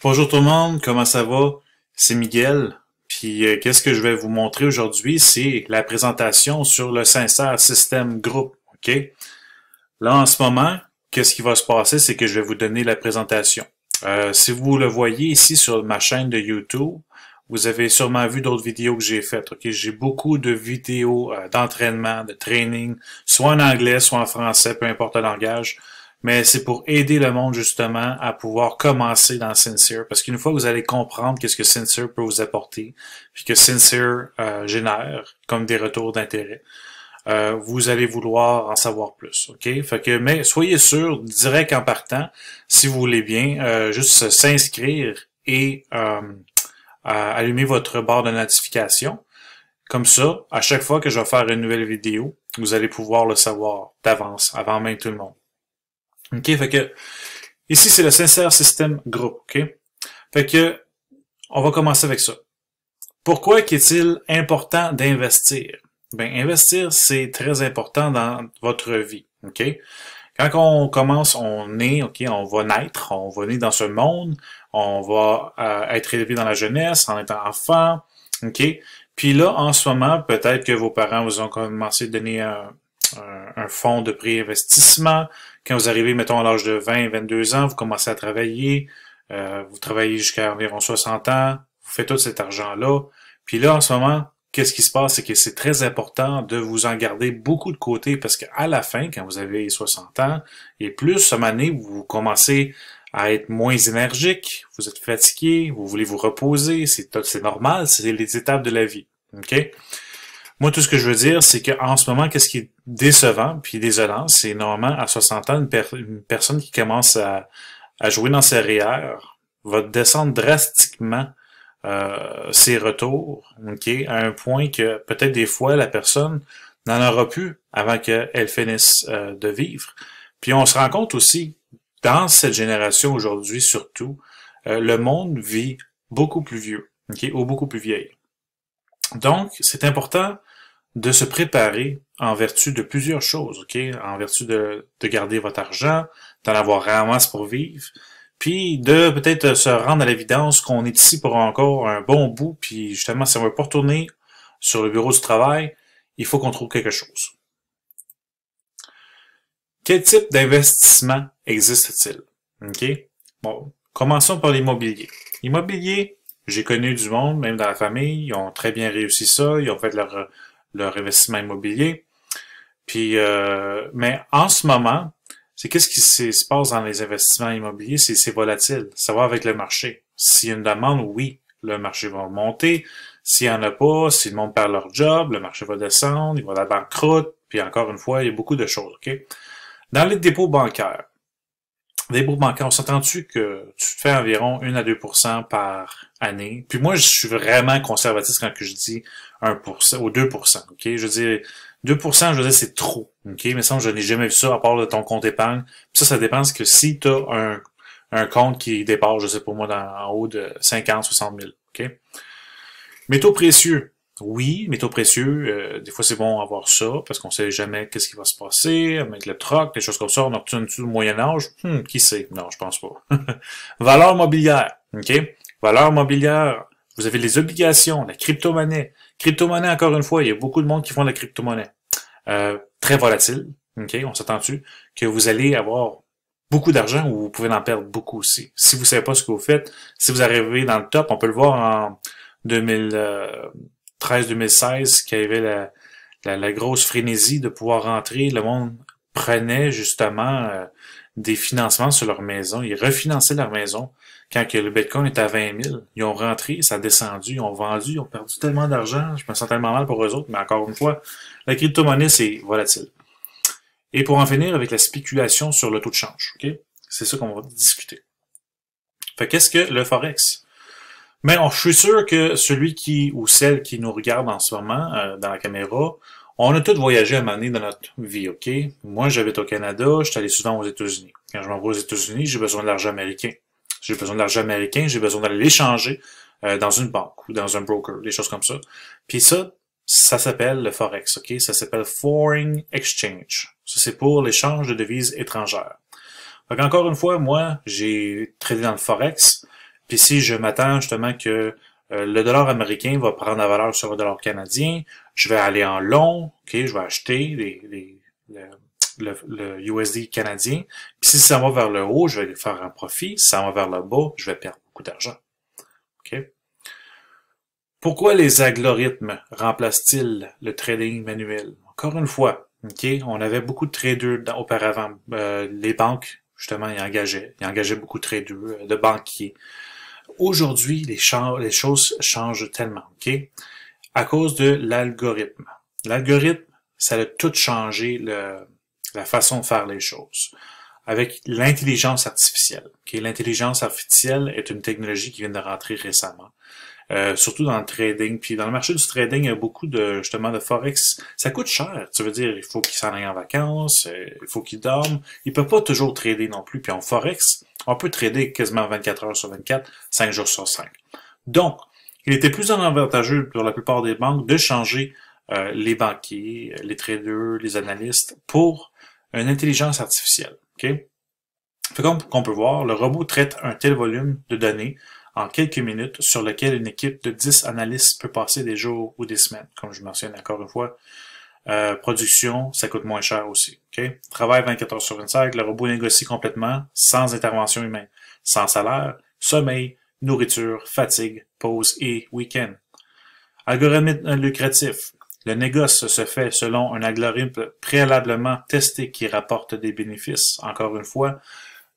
Bonjour tout le monde, comment ça va? C'est Miguel. Puis qu'est-ce que je vais vous montrer aujourd'hui? C'est la présentation sur le Sincere System Group. OK? Là, en ce moment, qu'est-ce qui va se passer? C'est que je vais vous donner la présentation. Si vous le voyez ici sur ma chaîne de YouTube, vous avez sûrement vu d'autres vidéos que j'ai faites. OK? J'ai beaucoup de vidéos d'entraînement, de training, soit en anglais, soit en français, peu importe le langage. Mais c'est pour aider le monde justement à pouvoir commencer dans Sincere. Parce qu'une fois que vous allez comprendre qu'est-ce que Sincere peut vous apporter, puis que Sincere génère comme des retours d'intérêt, vous allez vouloir en savoir plus. OK? Fait que, mais soyez sûr, direct en partant, si vous voulez bien, juste s'inscrire et allumer votre barre de notification. Comme ça, à chaque fois que je vais faire une nouvelle vidéo, vous allez pouvoir le savoir d'avance, avant même tout le monde. OK, fait que ici c'est le Sincere System Group, OK? Fait que on va commencer avec ça. Pourquoi est-il important d'investir? Ben investir c'est très important dans votre vie, OK? Quand on commence, on est, OK, on va naître, on va naître dans ce monde, on va être élevé dans la jeunesse, en étant enfant, OK? Puis là, en ce moment, peut-être que vos parents vous ont commencé à donner un fonds de pré-investissement. Quand vous arrivez, mettons, à l'âge de 20, 22 ans, vous commencez à travailler, vous travaillez jusqu'à environ 60 ans, vous faites tout cet argent-là. Puis là, en ce moment, qu'est-ce qui se passe? C'est que c'est très important de vous en garder beaucoup de côté parce qu'à la fin, quand vous avez 60 ans et plus, cette année, vous commencez à être moins énergique, vous êtes fatigué, vous voulez vous reposer, c'est normal, c'est les étapes de la vie. OK? Moi, tout ce que je veux dire, c'est qu'en ce moment, qu'est-ce qui est décevant puis désolant, c'est normalement à 60 ans, une personne qui commence à jouer dans ses REER va descendre drastiquement ses retours, ok, à un point que peut-être des fois la personne n'en aura plus avant qu'elle finisse de vivre. Puis on se rend compte aussi, dans cette génération aujourd'hui surtout, le monde vit beaucoup plus vieux, ok, ou beaucoup plus vieille. Donc, c'est important de se préparer en vertu de plusieurs choses, OK? En vertu de garder votre argent, d'en avoir vraiment pour vivre, puis de peut-être se rendre à l'évidence qu'on est ici pour encore un bon bout, puis justement, si on veut pas retourner sur le bureau du travail, il faut qu'on trouve quelque chose. Quel type d'investissement existe-t-il? OK? Bon, commençons par l'immobilier. L'immobilier, j'ai connu du monde, même dans la famille, ils ont très bien réussi ça, ils ont fait leur investissement immobilier. Puis, mais en ce moment, c'est qu'est-ce qui se passe dans les investissements immobiliers? C'est volatile. Ça va avec le marché. S'il y a une demande, oui, le marché va monter. S'il n'y en a pas, si le monde perd leur job, le marché va descendre, il va à la banqueroute. Puis encore une fois, il y a beaucoup de choses. OK? Dans les dépôts bancaires, on s'entend-tu que tu fais environ 1 à 2% par année? Puis moi, je suis vraiment conservatif quand je dis 1% ou 2%, OK? Je veux dire, 2%, je veux dire, c'est trop, OK? Mais ça, je n'ai jamais vu ça à part de ton compte épargne. Puis ça dépend que si tu as un compte qui dépasse, je sais pas moi, en haut de 50, 60 000, OK? Métaux précieux. Oui, métaux précieux, des fois c'est bon avoir ça, parce qu'on sait jamais qu'est-ce qui va se passer, avec le troc, des choses comme ça, on retourne-tu au Moyen-Âge? Qui sait? Non, je pense pas. Valeur mobilière, OK? Valeur mobilière, vous avez les obligations, la crypto-monnaie. Crypto-monnaie, encore une fois, il y a beaucoup de monde qui font de la crypto-monnaie. Très volatile, OK? On s'entend-tu? Que vous allez avoir beaucoup d'argent ou vous pouvez en perdre beaucoup aussi. Si vous savez pas ce que vous faites, si vous arrivez dans le top, on peut le voir en 2013-2016, qu'il y avait la grosse frénésie de pouvoir rentrer. Le monde prenait justement des financements sur leur maison. Ils refinançaient leur maison. Quand que le Bitcoin était à 20 000, ils ont rentré, ça a descendu, ils ont vendu, ils ont perdu tellement d'argent. Je me sens tellement mal pour eux autres, mais encore une fois, la crypto-monnaie, c'est volatile. Et pour en finir avec la spéculation sur le taux de change, ok? C'est ça qu'on va discuter. Fait qu'est-ce que le Forex? Mais je suis sûr que celui qui ou celle qui nous regarde en ce moment dans la caméra, on a tous voyagé à un moment donné dans notre vie, OK? Moi, j'habite au Canada, je suis allé souvent aux États-Unis. Quand je m'en vais aux États-Unis, j'ai besoin de l'argent américain. J'ai besoin de l'argent américain, j'ai besoin d'aller l'échanger dans une banque ou dans un broker, des choses comme ça. Puis ça s'appelle le Forex, OK? Ça s'appelle Foreign Exchange. Ça, c'est pour l'échange de devises étrangères. Donc, encore une fois, moi, j'ai tradé dans le Forex. Puis si je m'attends justement que le dollar américain va prendre la valeur sur le dollar canadien, je vais aller en long, ok, je vais acheter le USD canadien. Puis si ça va vers le haut, je vais faire un profit. Si ça va vers le bas, je vais perdre beaucoup d'argent. Ok. Pourquoi les algorithmes remplacent-ils le trading manuel? Encore une fois, ok, on avait beaucoup de traders auparavant. Les banques, justement, ils engageaient beaucoup de traders, de banquiers. Aujourd'hui, les choses changent tellement, ok? À cause de l'algorithme. L'algorithme, ça a tout changé la façon de faire les choses. Avec l'intelligence artificielle. Okay? L'intelligence artificielle est une technologie qui vient de rentrer récemment. Surtout dans le trading. Puis dans le marché du trading, il y a beaucoup justement de Forex. Ça coûte cher. Tu veux dire, il faut qu'ils s'en aillent en vacances, il faut qu'ils dorment. Ils peuvent pas toujours trader non plus. Puis en Forex, on peut trader quasiment 24 heures sur 24, 5 jours sur 5. Donc, il était plus avantageux pour la plupart des banques de changer les banquiers, les traders, les analystes pour une intelligence artificielle. Okay? Comme on peut voir, le robot traite un tel volume de données en quelques minutes sur lequel une équipe de 10 analystes peut passer des jours ou des semaines. Comme je mentionne encore une fois, production, ça coûte moins cher aussi. Okay? Travail 24 heures sur 25, le robot négocie complètement, sans intervention humaine, sans salaire, sommeil, nourriture, fatigue, pause et week-end. Algorithme lucratif. Le négoce se fait selon un algorithme préalablement testé qui rapporte des bénéfices. Encore une fois,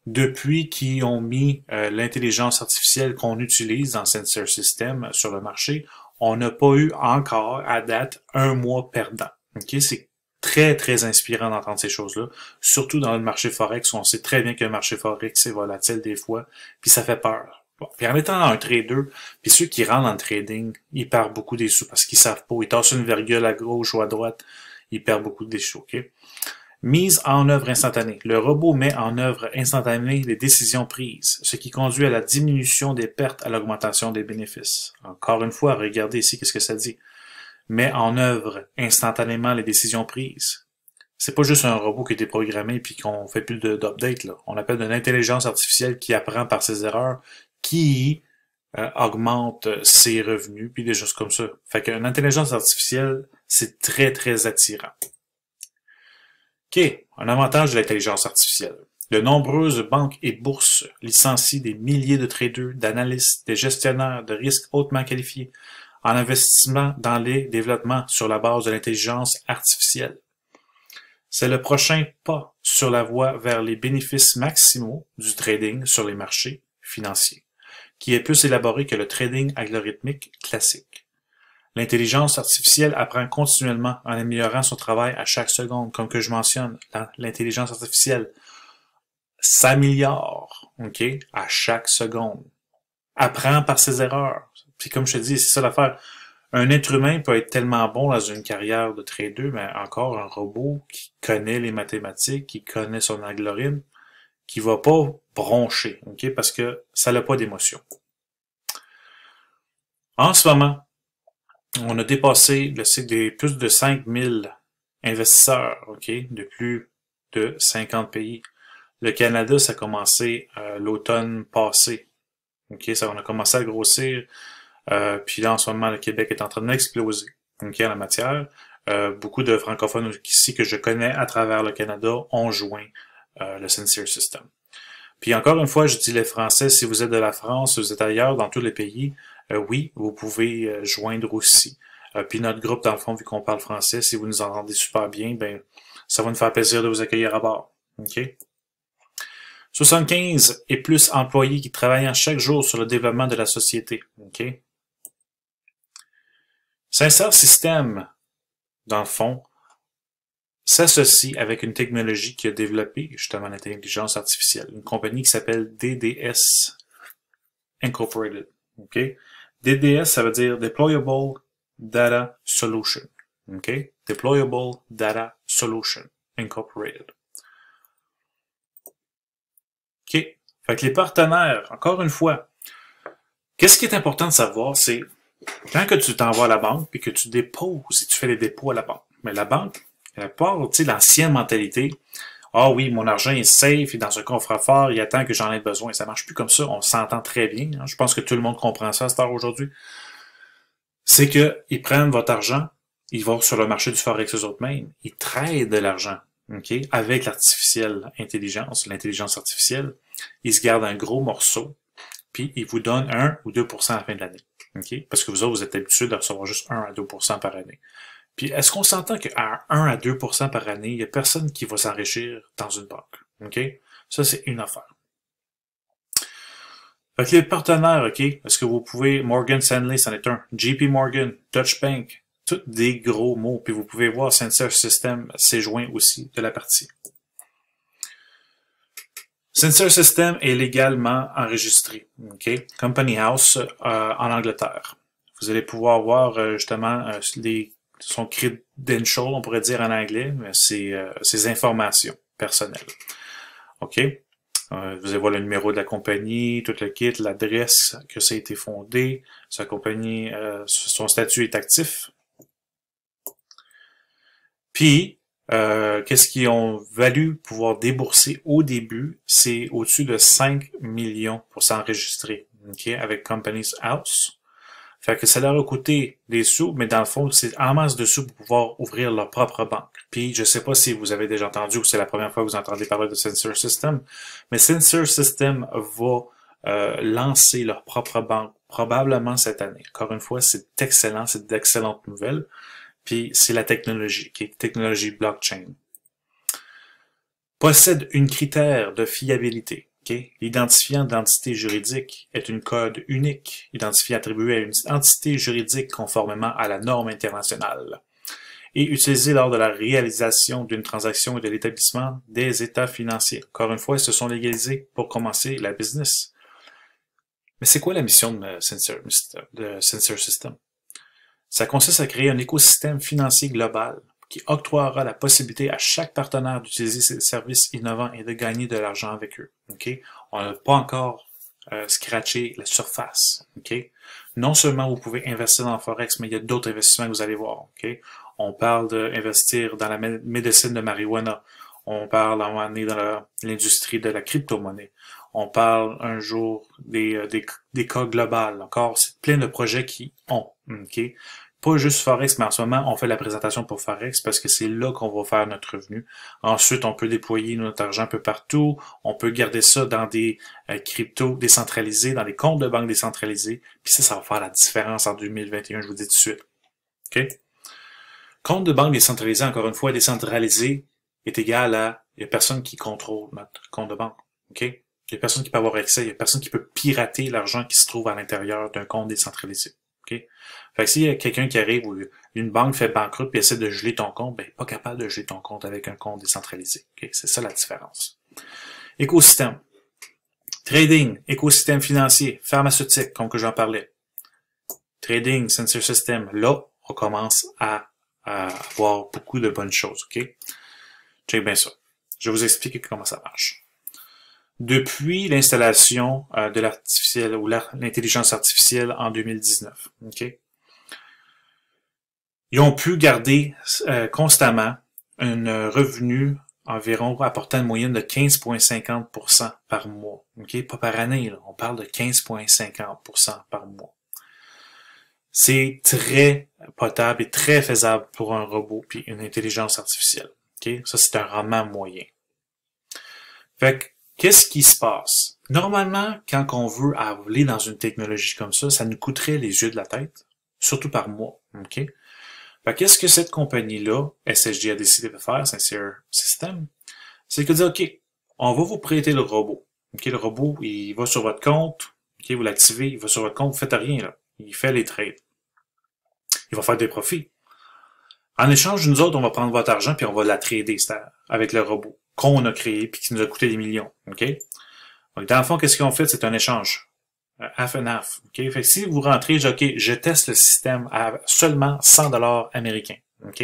depuis qu'ils ont mis l'intelligence artificielle qu'on utilise dans Sensor System sur le marché, on n'a pas eu encore, à date, un mois perdant. Okay? C'est très, très inspirant d'entendre ces choses-là, surtout dans le marché Forex, où on sait très bien que le marché Forex est volatile des fois, puis ça fait peur. Bon. Puis en étant un trader, puis ceux qui rentrent dans le trading, ils perdent beaucoup des sous parce qu'ils savent pas, ils tassent une virgule à gauche ou à droite, ils perdent beaucoup des sous. Okay? Mise en œuvre instantanée. Le robot met en œuvre instantanée les décisions prises, ce qui conduit à la diminution des pertes à l'augmentation des bénéfices. Encore une fois, regardez ici qu'est-ce que ça dit. Met en œuvre instantanément les décisions prises. C'est pas juste un robot qui est déprogrammé puis qu'on fait plus d'update, là. On appelle de l'intelligence artificielle qui apprend par ses erreurs, qui augmente ses revenus puis des choses comme ça. Fait qu'une intelligence artificielle, c'est très, très attirant. OK, un avantage de l'intelligence artificielle. De nombreuses banques et bourses licencient des milliers de traders, d'analystes, de gestionnaires de risques hautement qualifiés en investissement dans les développements sur la base de l'intelligence artificielle. C'est le prochain pas sur la voie vers les bénéfices maximaux du trading sur les marchés financiers, qui est plus élaboré que le trading algorithmique classique. L'intelligence artificielle apprend continuellement en améliorant son travail à chaque seconde. Comme que je mentionne, l'intelligence artificielle s'améliore, ok, à chaque seconde. Apprend par ses erreurs. Puis comme je te dis, c'est ça l'affaire. Un être humain peut être tellement bon dans une carrière de trader, mais encore un robot qui connaît les mathématiques, qui connaît son algorithme, qui va pas broncher, ok, parce que ça n'a pas d'émotion. En ce moment, on a dépassé le cycle des plus de 5000 investisseurs, ok, de plus de 50 pays. Le Canada, ça a commencé l'automne passé. Ok, ça, on a commencé à grossir. Puis là, en ce moment, le Québec est en train d'exploser, ok, en la matière. Beaucoup de francophones ici que je connais à travers le Canada ont joint le Sensor System. Puis encore une fois, je dis les Français, si vous êtes de la France, si vous êtes ailleurs, dans tous les pays, oui, vous pouvez joindre aussi. Puis notre groupe, dans le fond, vu qu'on parle français, si vous nous entendez super bien, ben ça va nous faire plaisir de vous accueillir à bord. OK? 75 et plus employés qui travaillent chaque jour sur le développement de la société. OK? Sensor System, dans le fond, s'associe avec une technologie qui a développé justement l'intelligence artificielle, une compagnie qui s'appelle DDS Incorporated. OK? DDS, ça veut dire Deployable Data Solution. OK? Deployable Data Solution Incorporated. OK? Fait que les partenaires, encore une fois, qu'est-ce qui est important de savoir, c'est quand que tu t'envoies à la banque puis que tu déposes et tu fais les dépôts à la banque. Mais la banque, elle part, tu sais, l'ancienne mentalité, Ah oui, mon argent est safe, et dans un coffre-fort, il attend que j'en ai besoin. Ça marche plus comme ça, on s'entend très bien. Hein. Je pense que tout le monde comprend ça à cette heure aujourd'hui. C'est que ils prennent votre argent, ils vont sur le marché du Forex eux autres mêmes, ils traitent de l'argent, ok, avec l'intelligence artificielle, ils se gardent un gros morceau, puis ils vous donnent 1 ou 2% à la fin de l'année, ok, parce que vous autres, vous êtes habitués de recevoir juste 1 à 2% par année. Puis est-ce qu'on s'entend qu'à 1 à 2% par année, il y a personne qui va s'enrichir dans une banque, ok? Ça, c'est une affaire. Fait que les partenaires, ok, est-ce que vous pouvez, Morgan Stanley, c'en est un, JP Morgan, Deutsche Bank, tous des gros mots, puis vous pouvez voir Sensor System s'est joint aussi de la partie. Sensor System est légalement enregistré, ok, Company House en Angleterre. Vous allez pouvoir voir justement son credential, on pourrait dire en anglais, mais ses informations personnelles, ok. Vous allez voir le numéro de la compagnie, tout le kit, l'adresse que ça a été fondé, sa compagnie, son statut est actif. Puis, qu'est-ce qu'ils ont valu pouvoir débourser au début, c'est au-dessus de 5 millions pour s'enregistrer, ok, avec Companies House. Fait que ça leur a coûté des sous, mais dans le fond, c'est en masse de sous pour pouvoir ouvrir leur propre banque. Puis, je sais pas si vous avez déjà entendu ou c'est la première fois que vous entendez parler de Sensor System, mais Sensor System va lancer leur propre banque probablement cette année. Encore une fois, c'est excellent, c'est d'excellentes nouvelles. Puis, c'est la technologie, qui est technologie blockchain. Possède une critère de fiabilité. Okay? L'identifiant d'identité juridique est une code unique, identifié attribué à une entité juridique conformément à la norme internationale, et utilisé lors de la réalisation d'une transaction et de l'établissement des états financiers. Encore une fois, ils se sont légalisés pour commencer la business. Mais c'est quoi la mission de Sensor System? Ça consiste à créer un écosystème financier global qui octroiera la possibilité à chaque partenaire d'utiliser ces services innovants et de gagner de l'argent avec eux. Okay? On n'a pas encore scratché la surface. Okay? Non seulement vous pouvez investir dans le Forex, mais il y a d'autres investissements que vous allez voir. Okay? On parle d'investir dans la médecine de marijuana. On parle à un moment donné dans l'industrie de la crypto-monnaie. On parle un jour des cas globales. Encore, c'est plein de projets qui ont. Okay? Pas juste Forex, mais en ce moment, on fait la présentation pour Forex parce que c'est là qu'on va faire notre revenu. Ensuite, on peut déployer notre argent un peu partout. On peut garder ça dans des cryptos décentralisés, dans des comptes de banque décentralisés. Puis ça va faire la différence en 2021, je vous dis tout de suite. OK? Compte de banque décentralisé, encore une fois, décentralisé est égal à il n'y a personne qui contrôle notre compte de banque. OK? Il n'y a personne qui peut avoir accès, il n'y a personne qui peut pirater l'argent qui se trouve à l'intérieur d'un compte décentralisé. OK? Fait que s'il y a quelqu'un qui arrive ou une banque fait banqueroute et essaie de geler ton compte, ben, pas capable de geler ton compte avec un compte décentralisé. Okay? C'est ça la différence. Écosystème. Trading, écosystème financier, pharmaceutique, comme que j'en parlais. Trading, Sensor System. Là, on commence à avoir beaucoup de bonnes choses. OK? Check bien ça. Je vais vous expliquer comment ça marche. Depuis l'installation de l'artificiel ou l'intelligence artificielle en 2019, OK? Ils ont pu garder constamment un revenu environ apportant une moyenne de 15,50% par mois. OK? Pas par année, là. On parle de 15,50% par mois. C'est très potable et très faisable pour un robot puis une intelligence artificielle. OK? Ça, c'est un rendement moyen. Fait que, qu'est-ce qui se passe? Normalement, quand on veut aller dans une technologie comme ça nous coûterait les yeux de la tête, surtout par mois. OK? Fait qu'est-ce que cette compagnie-là, SSJ, a décidé de faire, Sensor System? C'est que dire, OK, on va vous prêter le robot. OK, le robot, il va sur votre compte. OK, vous l'activez, il va sur votre compte, vous faites rien, là. Il fait les trades. Il va faire des profits. En échange, nous autres, on va prendre votre argent puis on va la trader avec le robot qu'on a créé puis qui nous a coûté des millions. OK? Donc, dans le fond, qu'est-ce qu'ils ont fait? C'est un échange. Half and half. OK? Fait que si vous rentrez, OK, je teste le système à seulement 100 $ américains. OK?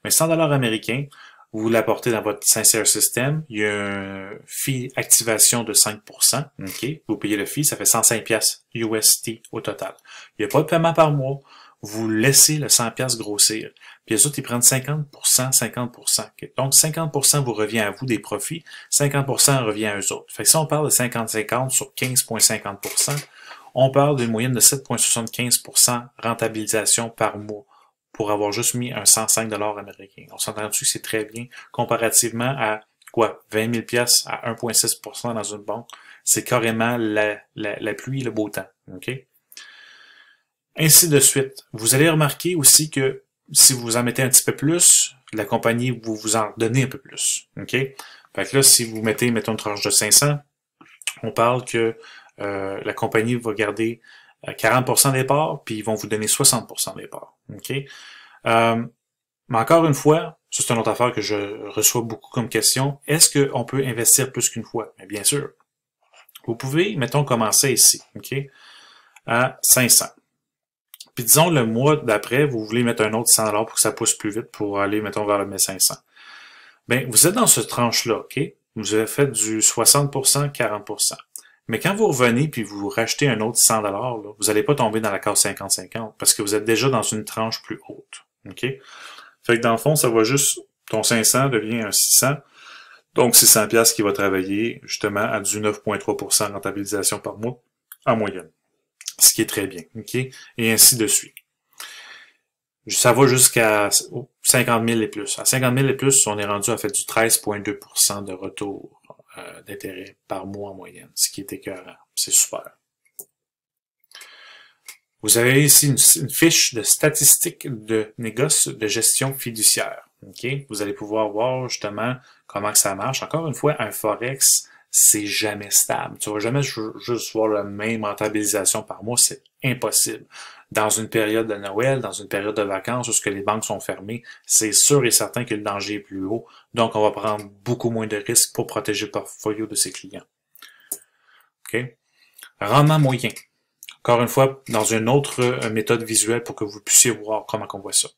Mais 100 $ américains, vous l'apportez dans votre Sensor System. Il y a un fee activation de 5%. OK? Vous payez le fee, ça fait 105$ USD au total. Il n'y a pas de paiement par mois. vous laissez le 100$ grossir. Puis les autres, ils prennent 50%, 50%. Okay? Donc, 50% vous revient à vous des profits, 50% revient à eux autres. Fait que si on parle de 50-50 sur 15,50%, on parle d'une moyenne de 7,75% rentabilisation par mois pour avoir juste mis un 105$ américain. On s'entend dessus que c'est très bien comparativement à quoi? 20 000$ à 1,6% dans une banque. C'est carrément la pluie et le beau temps. OK? Ainsi de suite. Vous allez remarquer aussi que si vous en mettez un petit peu plus, la compagnie vous en donnez un peu plus. OK? Fait que là, si vous mettez, mettons, une tranche de 500, on parle que la compagnie va garder 40% des parts, puis ils vont vous donner 60% des parts. OK? Mais encore une fois, ça c'est une autre affaire que je reçois beaucoup comme question. Est-ce qu'on peut investir plus qu'une fois? Mais bien sûr. Vous pouvez, mettons, commencer ici, OK? À 500. Puis disons, le mois d'après, vous voulez mettre un autre 100$ pour que ça pousse plus vite pour aller, mettons, vers le 1500. Ben, vous êtes dans ce tranche-là, OK? Vous avez fait du 60%, 40%. Mais quand vous revenez puis vous rachetez un autre 100$, là, vous n'allez pas tomber dans la case 50-50 parce que vous êtes déjà dans une tranche plus haute, OK? Fait que dans le fond, ça va juste, ton 500 devient un 600. Donc, 600$ qui va travailler justement à du 9,3% de rentabilisation par mois en moyenne. Ce qui est très bien, OK? Et ainsi de suite. Ça va jusqu'à 50 000 et plus. À 50 000 et plus, on est rendu à fait du 13,2% de retour d'intérêt par mois en moyenne, ce qui est écœurant. C'est super. Vous avez ici une fiche de statistiques de négoce de gestion fiduciaire. Okay? Vous allez pouvoir voir justement comment que ça marche. Encore une fois, un Forex, c'est jamais stable. Tu vas jamais juste voir la même rentabilisation par mois, c'est impossible. Dans une période de Noël, dans une période de vacances où ce que les banques sont fermées, c'est sûr et certain que le danger est plus haut. Donc, on va prendre beaucoup moins de risques pour protéger le portfolio de ses clients. Okay? Rendement moyen. Encore une fois, dans une autre méthode visuelle pour que vous puissiez voir comment on voit ça.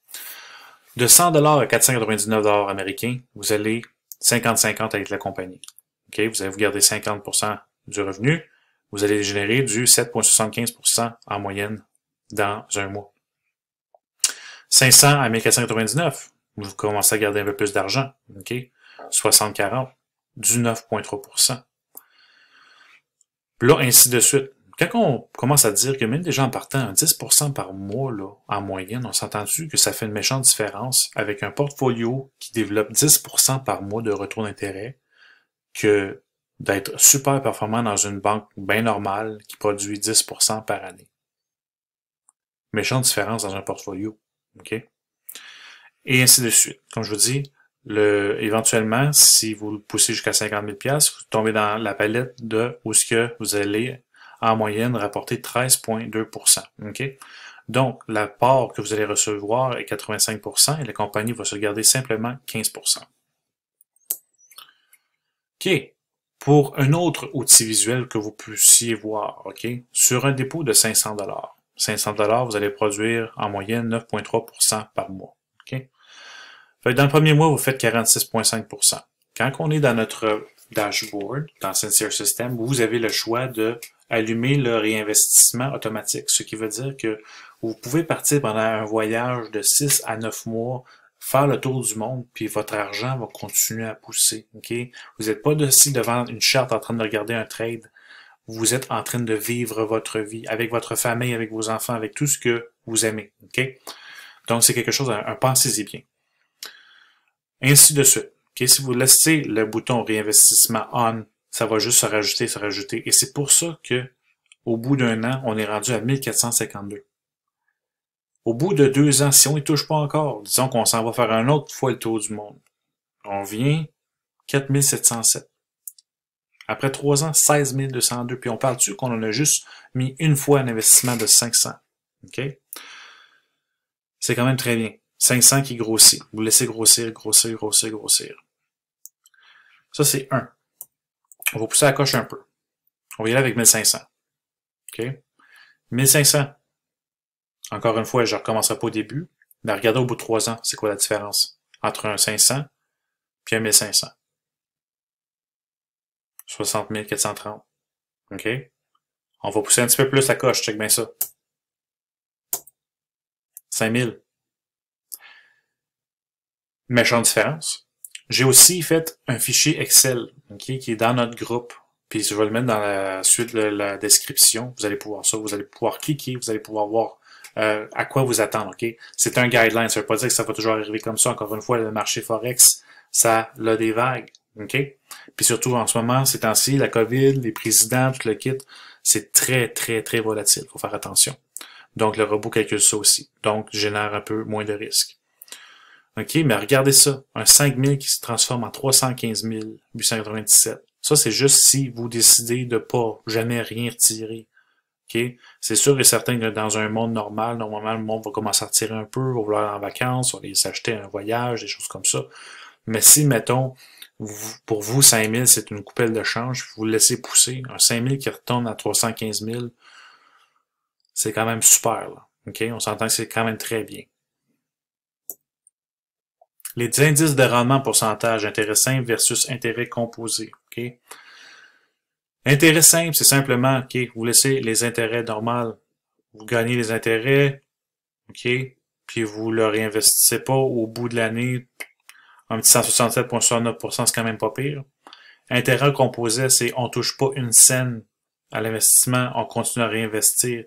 De 100$ à 499$ américains, vous allez 50-50 avec la compagnie. Okay? Vous allez vous garder 50% du revenu. Vous allez générer du 7,75% en moyenne dans un mois. 500 à 1499, vous commencez à garder un peu plus d'argent. Okay? 60-40, du 9,3%. Puis là, ainsi de suite. Quand on commence à dire que même déjà en partant un 10% par mois, là, en moyenne, on s'entend-tu que ça fait une méchante différence avec un portfolio qui développe 10% par mois de retour d'intérêt que d'être super performant dans une banque bien normale qui produit 10% par année. Méchante différence dans un portfolio. OK? Et ainsi de suite. Comme je vous dis, éventuellement, si vous le poussez jusqu'à 50 000$, vous tombez dans la palette de où ce que vous allez en moyenne rapporter 13,2%. OK? Donc, la part que vous allez recevoir est 85% et la compagnie va se garder simplement 15%. OK. Pour un autre outil visuel que vous puissiez voir, OK? Sur un dépôt de 500$. 500$, vous allez produire en moyenne 9,3% par mois. OK? Fait que dans le premier mois, vous faites 46,5%. Quand on est dans notre dashboard, dans Sincere System, vous avez le choix de allumer le réinvestissement automatique, ce qui veut dire que vous pouvez partir pendant un voyage de 6 à 9 mois, faire le tour du monde, puis votre argent va continuer à pousser. Okay? Vous n'êtes pas aussi devant une charte en train de regarder un trade. Vous êtes en train de vivre votre vie avec votre famille, avec vos enfants, avec tout ce que vous aimez. Okay? Donc, c'est quelque chose, pensez-y bien. Ainsi de suite. Okay? Si vous laissez le bouton réinvestissement on, ça va juste se rajouter. Et c'est pour ça que, au bout d'un an, on est rendu à 1452. Au bout de 2 ans, si on n'y touche pas encore, disons qu'on s'en va faire un autre fois le tour du monde, on vient 4707. Après 3 ans, 16 202. Puis on parle-tu qu'on en a juste mis une fois un investissement de 500. OK? C'est quand même très bien. 500 qui grossit. Vous laissez grossir. Ça, c'est 1. On va pousser la coche un peu. On va y aller avec 1500. OK? 1500. Encore une fois, je ne recommencerai pas au début. Mais regardez au bout de 3 ans, c'est quoi la différence entre un 500 puis un 1500? 60 430. OK? On va pousser un petit peu plus la coche, check bien ça. 5000. Méchante différence. J'ai aussi fait un fichier Excel, ok, qui est dans notre groupe. Puis je vais le mettre dans la suite de la description. Vous allez pouvoir ça, vous allez pouvoir cliquer, vous allez pouvoir voir à quoi vous attendre, ok? C'est un guideline, ça veut pas dire que ça va toujours arriver comme ça. Encore une fois, le marché Forex, ça a des vagues, ok? Puis surtout en ce moment, ces temps-ci, la COVID, les présidents, tout le kit, c'est très, très, très volatile. Faut faire attention. Donc le robot calcule ça aussi. Donc génère un peu moins de risques. OK, mais regardez ça. Un 5000 qui se transforme en 315 897. Ça, c'est juste si vous décidez de pas jamais rien retirer. OK? C'est sûr et certain que dans un monde normal, normalement, le monde va commencer à retirer un peu, va vouloir aller en vacances, va aller s'acheter un voyage, des choses comme ça. Mais si, mettons, pour vous, 5000, c'est une coupelle de change, vous le laissez pousser, un 5000 qui retombe à 315 000, c'est quand même super, là. OK? On s'entend que c'est quand même très bien. Les indices de rendement pourcentage, intérêt simple versus intérêt composé. OK? Intérêt simple, c'est simplement, OK, vous laissez les intérêts normaux, vous gagnez les intérêts, OK, puis vous le réinvestissez pas au bout de l'année, un petit 167,69%, c'est quand même pas pire. Intérêt composé, c'est on touche pas une scène à l'investissement, on continue à réinvestir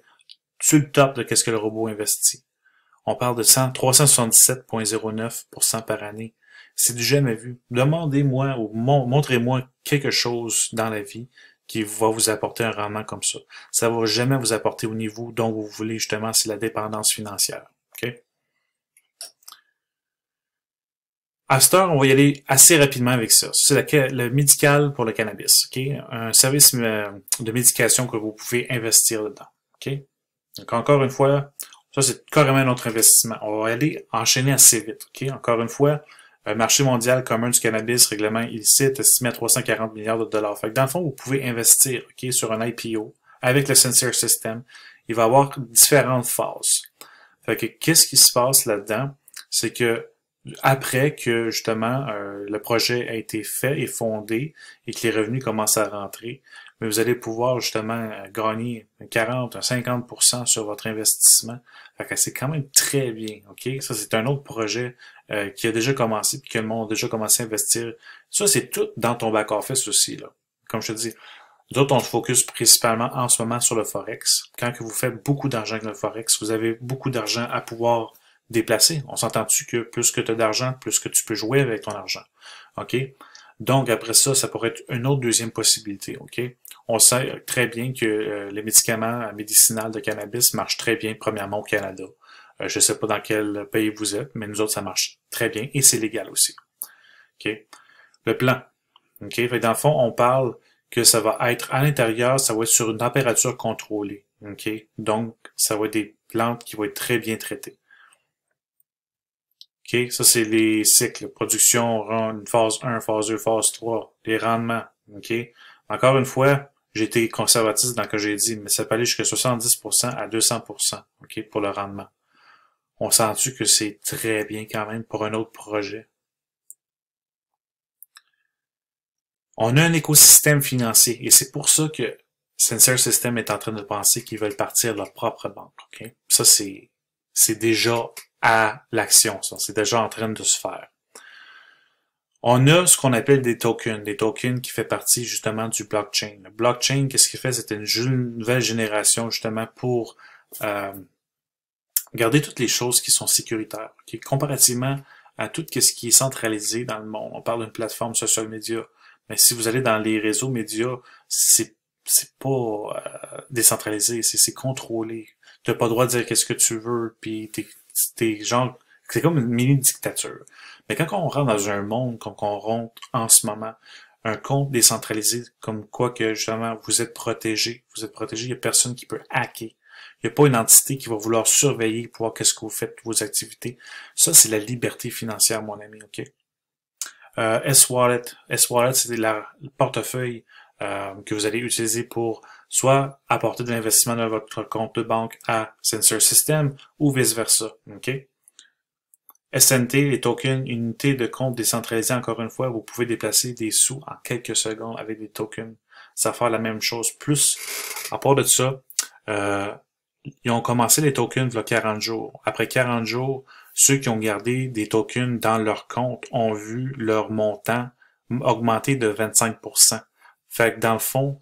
sur le top de qu'est-ce que le robot investit. On parle de 377,09% par année. C'est du jamais vu. Demandez-moi ou montrez-moi quelque chose dans la vie qui va vous apporter un rendement comme ça. Ça va jamais vous apporter au niveau dont vous voulez, justement, c'est la dépendance financière. OK? À cette heure, on va y aller assez rapidement avec ça. C'est le médical pour le cannabis. OK? Un service de médication que vous pouvez investir dedans. OK? Donc, encore une fois, ça, c'est carrément un autre investissement. On va aller enchaîner assez vite. OK? Encore une fois, marché mondial commun du cannabis, règlement illicite, estimé à 340 milliards de dollars. Fait que dans le fond, vous pouvez investir, OK, sur un IPO avec le Sensor System. Il va y avoir différentes phases. Fait que qu'est-ce qui se passe là-dedans? C'est que après que justement le projet a été fait et fondé et que les revenus commencent à rentrer, mais vous allez pouvoir justement gagner 40, 50% sur votre investissement. Fait que c'est quand même très bien, OK? Ça, c'est un autre projet qui a déjà commencé puis que le monde a déjà commencé à investir. Ça, c'est tout dans ton back-office aussi, là. Comme je te dis, nous autres, on se focus principalement en ce moment sur le Forex. Quand que vous faites beaucoup d'argent avec le Forex, vous avez beaucoup d'argent à pouvoir déplacer. On s'entend-tu que plus que tu as d'argent, plus que tu peux jouer avec ton argent. OK? Donc, après ça, ça pourrait être une autre deuxième possibilité. OK? On sait très bien que les médicaments médicinaux de cannabis marchent très bien, premièrement, au Canada. Je ne sais pas dans quel pays vous êtes, mais nous autres, ça marche très bien et c'est légal aussi. OK? Le plan. OK? Fait que dans le fond, on parle que ça va être à l'intérieur, ça va être sur une température contrôlée. OK? Donc, ça va être des plantes qui vont être très bien traitées. OK? Ça, c'est les cycles. Production, une phase 1, phase 2, phase 3. Les rendements. OK? Encore une fois, j'ai été conservatif dans ce que j'ai dit, mais ça peut aller jusqu'à 70% à 200%. OK? Pour le rendement. On sent-tu que c'est très bien quand même pour un autre projet? On a un écosystème financier et c'est pour ça que Sensor System est en train de penser qu'ils veulent partir de leur propre banque. OK? Ça, c'est déjà à l'action, ça. C'est déjà en train de se faire. On a ce qu'on appelle des tokens qui fait partie justement du blockchain. Le blockchain, qu'est-ce qu'il fait? C'était une nouvelle génération justement pour garder toutes les choses qui sont sécuritaires. Okay? Comparativement à tout ce qui est centralisé dans le monde. On parle d'une plateforme social media. Mais si vous allez dans les réseaux médias, c'est pas décentralisé, c'est contrôlé. Tu n'as pas le droit de dire qu'est-ce que tu veux, puis t'es genre, c'est comme une mini-dictature. Mais quand on rentre dans un monde comme on rentre en ce moment, un compte décentralisé, comme quoi que justement vous êtes protégé, il n'y a personne qui peut hacker. Il n'y a pas une entité qui va vouloir surveiller pour voir qu'est-ce que vous faites, vos activités. Ça, c'est la liberté financière, mon ami, OK? S-Wallet, c'est le portefeuille que vous allez utiliser pour soit apporter de l'investissement dans votre compte de banque à Sensor System ou vice-versa. OK? SNT, les tokens, unité de compte décentralisée, encore une fois, vous pouvez déplacer des sous en quelques secondes avec des tokens. Ça va faire la même chose. Plus, à part de ça, Ils ont commencé les tokens il y a 40 jours. Après 40 jours, ceux qui ont gardé des tokens dans leur compte ont vu leur montant augmenter de 25%. Fait que dans le fond,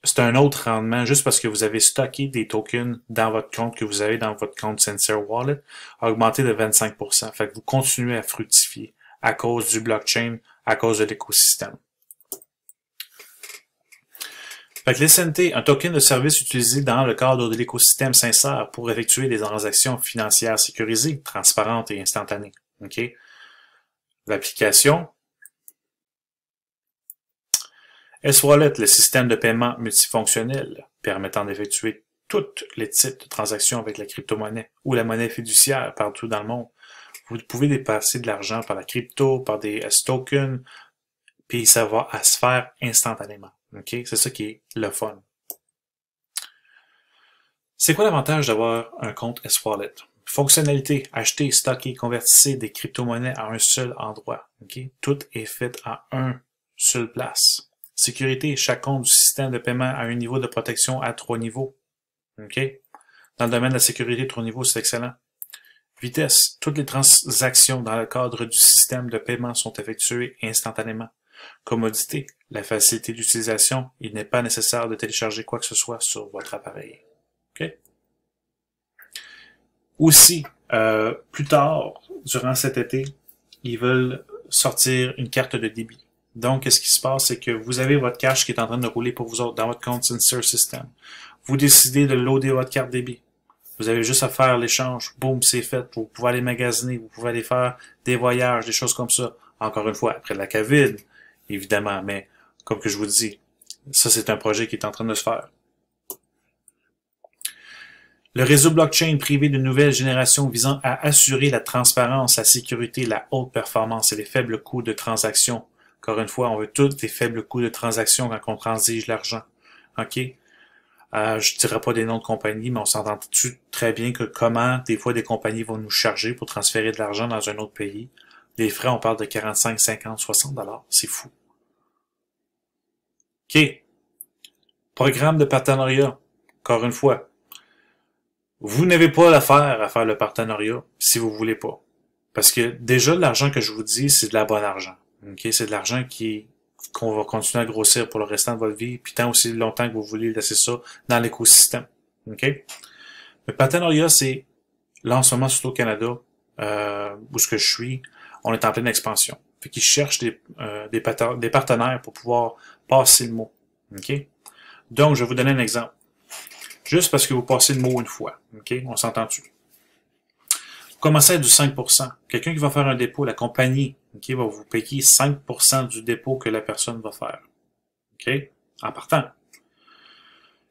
c'est un autre rendement juste parce que vous avez stocké des tokens dans votre compte que vous avez dans votre compte Sincere Wallet, a augmenté de 25%. Fait que vous continuez à fructifier à cause du blockchain, à cause de l'écosystème. Fait que l'SNT, un token de service utilisé dans le cadre de l'écosystème Sincere pour effectuer des transactions financières sécurisées, transparentes et instantanées. Okay? L'application S-Wallet, le système de paiement multifonctionnel permettant d'effectuer tous les types de transactions avec la crypto-monnaie ou la monnaie fiduciaire partout dans le monde. Vous pouvez dépasser de l'argent par la crypto, par des S-tokens, puis ça va à se faire instantanément. Okay? C'est ça qui est le fun. C'est quoi l'avantage d'avoir un compte S-Wallet? Fonctionnalité, acheter, stocker, convertissez des crypto-monnaies à un seul endroit. Okay? Tout est fait à un seule place. Sécurité, chaque compte du système de paiement a un niveau de protection à 3 niveaux. Okay? Dans le domaine de la sécurité, 3 niveaux, c'est excellent. Vitesse, toutes les transactions dans le cadre du système de paiement sont effectuées instantanément. Commodité, la facilité d'utilisation, il n'est pas nécessaire de télécharger quoi que ce soit sur votre appareil. Okay? Aussi, plus tard, durant cet été, ils veulent sortir une carte de débit. Donc, qu'est-ce qui se passe, c'est que vous avez votre cash qui est en train de rouler pour vous autres dans votre compte Sincere System. Vous décidez de loader votre carte débit. Vous avez juste à faire l'échange. Boum, c'est fait. Vous pouvez aller magasiner, vous pouvez aller faire des voyages, des choses comme ça. Encore une fois, après la COVID, évidemment, mais comme que je vous dis, ça c'est un projet qui est en train de se faire. Le réseau blockchain privé de nouvelle génération visant à assurer la transparence, la sécurité, la haute performance et les faibles coûts de transaction. Encore une fois, on veut tous des faibles coûts de transaction quand on transige l'argent. OK? Je dirais pas des noms de compagnies, mais on s'entend très bien que comment des fois des compagnies vont nous charger pour transférer de l'argent dans un autre pays. Les frais, on parle de 45, 50, 60 $. C'est fou. OK. Programme de partenariat. Encore une fois. Vous n'avez pas l'affaire à faire le partenariat si vous voulez pas. Parce que déjà, l'argent que je vous dis, c'est de la bonne argent. Okay? C'est de l'argent qu'on va continuer à grossir pour le restant de votre vie, puis tant aussi longtemps que vous voulez laisser ça dans l'écosystème. Okay? Le partenariat, c'est, là en ce moment, surtout au Canada, où ce que je suis, on est en pleine expansion. Fait qu'ils cherchent des partenaires pour pouvoir passer le mot. Okay? Donc, je vais vous donner un exemple. Juste parce que vous passez le mot une fois. OK? On s'entend-tu? Vous commencez à du 5%. Quelqu'un qui va faire un dépôt, la compagnie, OK, va vous payer 5% du dépôt que la personne va faire. OK? En partant.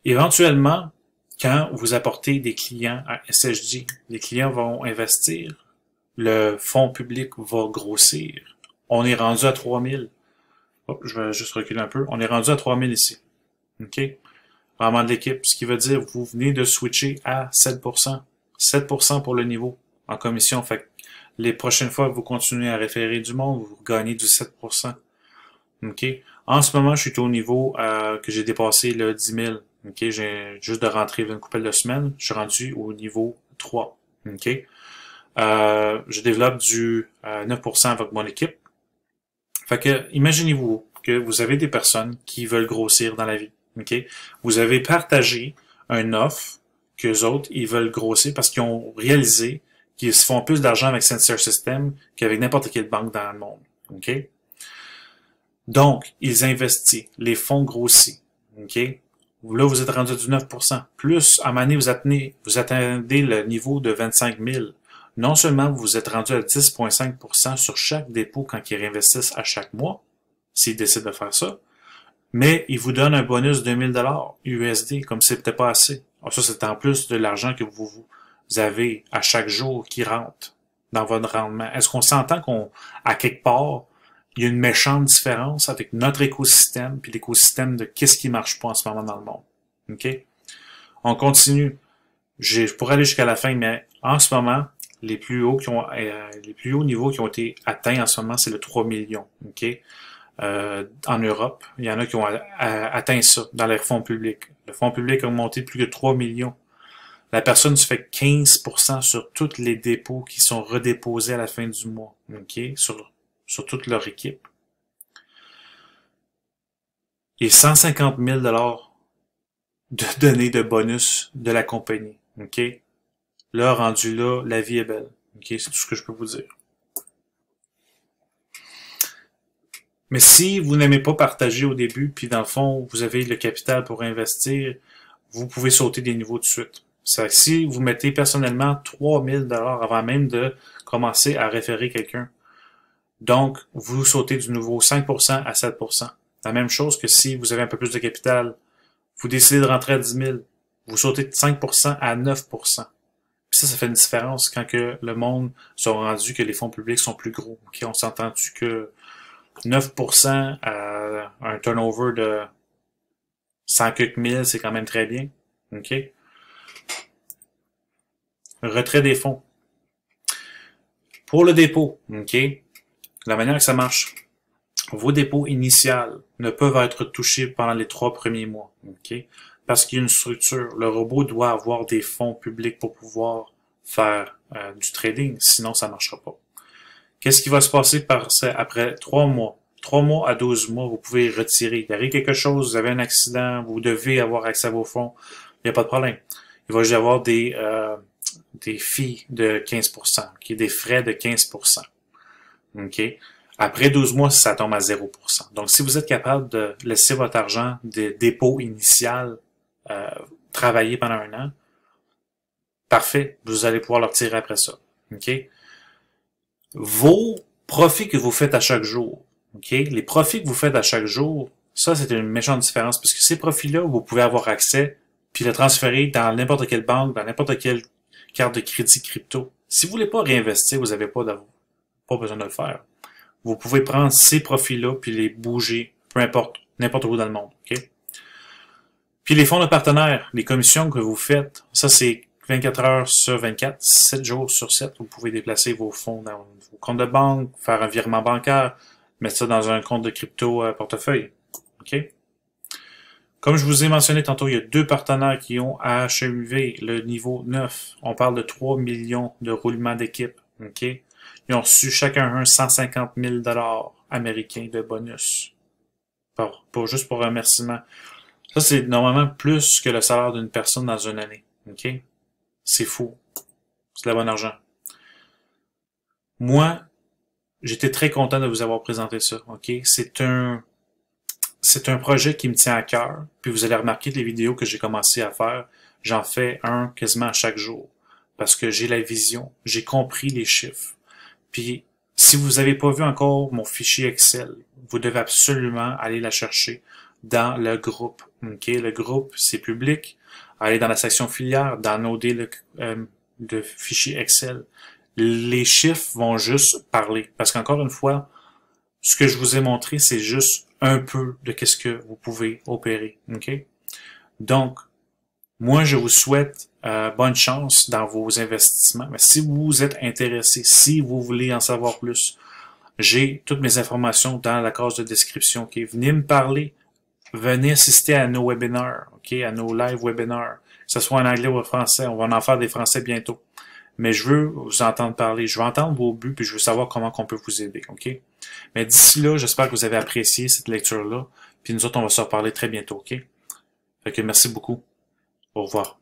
Éventuellement, quand vous apportez des clients à SSJ, les clients vont investir, le fonds public va grossir. On est rendu à 3000. Oh, je vais juste reculer un peu. On est rendu à 3000 ici. OK? Rendement de l'équipe, ce qui veut dire vous venez de switcher à 7%. 7% pour le niveau en commission. Fait que les prochaines fois que vous continuez à référer du monde, vous gagnez du 7%. OK? En ce moment, je suis au niveau que j'ai dépassé le 10 000. OK? J'ai juste de rentrer une couple de semaines. Je suis rendu au niveau 3. OK? Je développe du 9% avec mon équipe. Fait que, imaginez-vous que vous avez des personnes qui veulent grossir dans la vie. Okay? Vous avez partagé un offre qu'eux autres, ils veulent grossir parce qu'ils ont réalisé qu'ils se font plus d'argent avec Sincere System qu'avec n'importe quelle banque dans le monde. Okay? Donc, ils investissent. Les fonds grossissent. Okay? Là, vous êtes rendu à du 9%. Plus, à un moment donné, vous attendez le niveau de 25 000. Non seulement vous êtes rendu à 10,5% sur chaque dépôt quand ils réinvestissent à chaque mois, s'ils décident de faire ça, mais il vous donne un bonus de 1000 $ USD, comme si c'était pas assez. Alors ça, c'est en plus de l'argent que vous avez à chaque jour qui rentre dans votre rendement. Est-ce qu'on s'entend à quelque part, il y a une méchante différence avec notre écosystème puis l'écosystème de qu'est-ce qui marche pas en ce moment dans le monde? OK? On continue. Je pourrais aller jusqu'à la fin, mais en ce moment, les plus hauts niveaux qui ont été atteints en ce moment, c'est le 3 millions. OK? En Europe, il y en a qui ont atteint ça dans les fonds publics. Le fonds public a monté de plus de 3 millions. La personne se fait 15% sur tous les dépôts qui sont redéposés à la fin du mois, ok, sur toute leur équipe. Et 150 000 de données de bonus de la compagnie, ok. Là, rendu là, la vie est belle, ok, c'est tout ce que je peux vous dire. Mais si vous n'aimez pas partager au début, puis dans le fond, vous avez le capital pour investir, vous pouvez sauter des niveaux de suite. C'est que si vous mettez personnellement 3000 $ avant même de commencer à référer quelqu'un, donc vous sautez du niveau 5% à 7%. La même chose que si vous avez un peu plus de capital, vous décidez de rentrer à 10 000, vous sautez de 5% à 9%. Puis ça fait une différence quand que le monde sont rendu que les fonds publics sont plus gros. Okay? On s'entend-tu que 9% à un turnover de 100 quelques mille, c'est quand même très bien. OK? Retrait des fonds. Pour le dépôt, OK? La manière que ça marche, vos dépôts initiales ne peuvent être touchés pendant les 3 premiers mois. OK? Parce qu'il y a une structure. Le robot doit avoir des fonds publics pour pouvoir faire du trading, sinon ça ne marchera pas. Qu'est-ce qui va se passer après 3 mois? 3 mois à 12 mois, vous pouvez retirer. Il arrive quelque chose, vous avez un accident, vous devez avoir accès à vos fonds, il n'y a pas de problème. Il va y avoir des fees de 15%, okay? Des frais de 15%. OK? Après 12 mois, ça tombe à 0%. Donc, si vous êtes capable de laisser votre argent de dépôt initial travailler pendant 1 an, parfait, vous allez pouvoir le retirer après ça. OK? Vos profits que vous faites à chaque jour, OK? Les profits que vous faites à chaque jour, ça, c'est une méchante différence parce que ces profits-là, vous pouvez avoir accès puis le transférer dans n'importe quelle banque, dans n'importe quelle carte de crédit crypto. Si vous voulez pas réinvestir, vous n'avez pas besoin de le faire. Vous pouvez prendre ces profits-là puis les bouger, peu importe, n'importe où dans le monde, OK? Puis les fonds de partenaires, les commissions que vous faites, ça, c'est 24 heures sur 24, 7 jours sur 7, vous pouvez déplacer vos fonds dans vos comptes de banque, faire un virement bancaire, mettre ça dans un compte de crypto portefeuille. OK? Comme je vous ai mentionné tantôt, il y a 2 partenaires qui ont achevé le niveau 9. On parle de 3 millions de roulements d'équipe. OK? Ils ont reçu chacun 150 000 $ américains de bonus. Juste pour remerciement. Ça, c'est normalement plus que le salaire d'une personne dans une année. OK? C'est fou. C'est de la bonne argent. Moi, j'étais très content de vous avoir présenté ça. OK? C'est un projet qui me tient à cœur. Puis vous allez remarquer les vidéos que j'ai commencé à faire. J'en fais un quasiment à chaque jour. Parce que j'ai la vision. J'ai compris les chiffres. Puis, si vous n'avez pas vu encore mon fichier Excel, vous devez absolument aller la chercher dans le groupe. OK? Le groupe, c'est public. Allez dans la section filière, downloader le fichier Excel. Les chiffres vont juste parler. Parce qu'encore une fois, ce que je vous ai montré, c'est juste un peu de qu'est-ce que vous pouvez opérer. OK? Donc, moi, je vous souhaite bonne chance dans vos investissements. Mais si vous êtes intéressé, si vous voulez en savoir plus, j'ai toutes mes informations dans la case de description. OK? Venez me parler. Venez assister à nos webinaires, OK? À nos live webinaires. Que ce soit en anglais ou en français. On va en faire des français bientôt. Mais je veux vous entendre parler. Je veux entendre vos buts puis je veux savoir comment on peut vous aider. OK? Mais d'ici là, j'espère que vous avez apprécié cette lecture-là. Puis nous autres, on va se reparler très bientôt. OK? Fait que merci beaucoup. Au revoir.